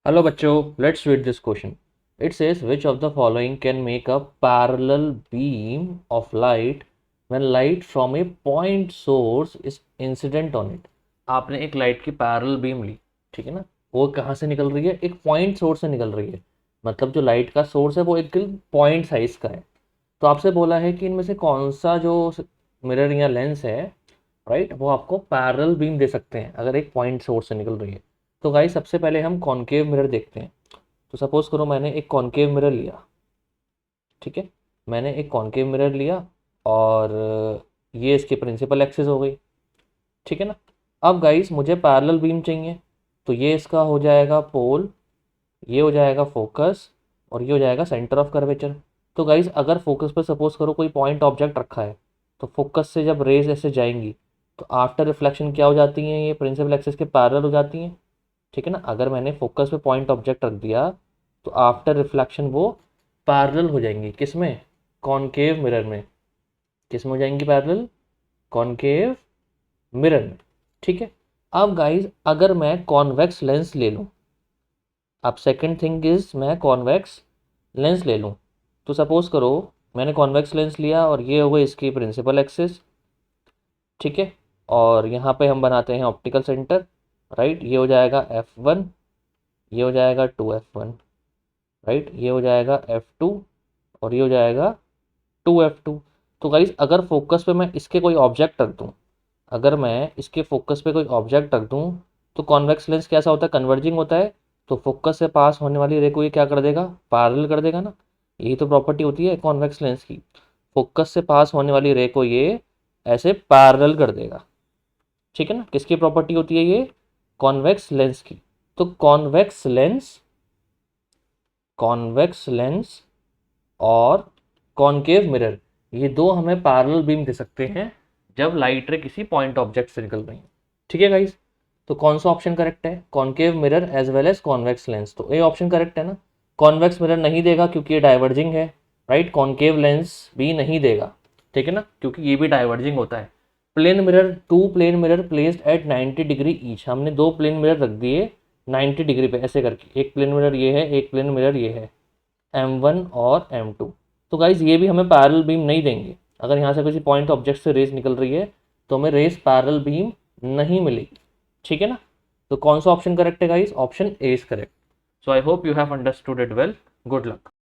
Hello बच्चों, let's read this question. It says which of the following can make a parallel beam of light when light from a point source is incident on it. आपने एक light की parallel beam ली, ठीक है ना। वो कहाँ से निकल रही है? एक पॉइंट सोर्स से निकल रही है। मतलब जो लाइट का सोर्स है वो एक पॉइंट साइज का है। तो आपसे बोला है कि इनमें से कौन सा जो मिरर या लेंस है, राइट, वो आपको पैरेलल बीम दे सकते हैं अगर एक पॉइंट सोर्स से निकल रही है। तो गाइस सबसे पहले हम कॉनकेव मिरर देखते हैं। तो सपोज करो मैंने एक कॉनकेव मिरर लिया, ठीक है। मैंने एक कॉनकेव मिरर लिया और ये इसकी प्रिंसिपल एक्सिस हो गई, ठीक है ना। अब गाइस मुझे पैरेलल बीम चाहिए, तो ये इसका हो जाएगा पोल, ये हो जाएगा फोकस और ये हो जाएगा सेंटर ऑफ कर्वेचर। तो गाइस अगर फोकस पर सपोज करो कोई पॉइंट ऑब्जेक्ट रखा है, तो फोकस से जब रेज ऐसे जाएंगी तो आफ्टर रिफ्लेक्शन क्या हो जाती हैं? ये प्रिंसिपल एक्सिस के पैरेलल हो जाती हैं, ठीक है ना। अगर मैंने फोकस पे पॉइंट ऑब्जेक्ट रख दिया तो आफ्टर रिफ्लेक्शन वो पैरेलल हो जाएंगी। किस में? कॉनकेव मिरर में। किस में हो जाएंगी पैरेलल? कॉनकेव मिरर में, ठीक है। अब गाइस अगर मैं कॉन्वेक्स लेंस ले लूँ, अब सेकंड थिंग इज मैं कॉन्वेक्स लेंस ले लूँ। तो सपोज करो मैंने कॉन्वेक्स लेंस लिया और ये हो गई इसकी प्रिंसिपल एक्सिस, ठीक है। और यहाँ पे हम बनाते हैं ऑप्टिकल सेंटर, राइट। ये हो जाएगा F1, ये हो जाएगा 2F1, राइट। ये हो जाएगा F2 और ये हो जाएगा 2F2। तो गाइस अगर फोकस पे मैं इसके कोई ऑब्जेक्ट रख दूँ, अगर मैं इसके फोकस पे कोई ऑब्जेक्ट रख दूँ, तो कॉन्वेक्स लेंस कैसा होता है? कन्वर्जिंग होता है। तो फोकस से पास होने वाली रे को ये क्या कर देगा? पैरेलल कर देगा ना। यही तो प्रॉपर्टी होती है कॉन्वेक्स लेंस की। फोकस से पास होने वाली रे को ये ऐसे पैरेलल कर देगा, ठीक है ना। किसकी प्रॉपर्टी होती है ये? कॉन्वेक्स लेंस की। तो कॉन्वेक्स लेंस और कॉनकेव मिरर, ये दो हमें पैरेलल बीम दे सकते हैं जब लाइट रे किसी पॉइंट ऑब्जेक्ट से निकल रही है, ठीक है गाइस। तो कौन सा ऑप्शन करेक्ट है? Concave mirror as well as convex lens. तो ए ऑप्शन करेक्ट है ना। कॉन्वेक्स मिरर नहीं देगा क्योंकि ये डाइवर्जिंग है, राइट। कॉनकेव लेंस भी नहीं देगा, ठीक है ना, क्योंकि ये भी डाइवर्जिंग होता है। Plane mirror, two plane mirror placed at 90 degree each, हमने दो प्लेन मिरर रख दिए 90 डिग्री पे ऐसे करके। एक प्लेन मिरर ये है, एक प्लेन मिरर ये है, M1 और M2। तो गाइज ये भी हमें पैरेलल बीम नहीं देंगे। अगर यहाँ से किसी पॉइंट ऑब्जेक्ट से रेस निकल रही है तो हमें रेस पैरेलल बीम नहीं मिलेगी, ठीक है ना। तो कौन सा ऑप्शन करेक्ट है guys? Option A is correct. So I hope you have understood it well. Good luck.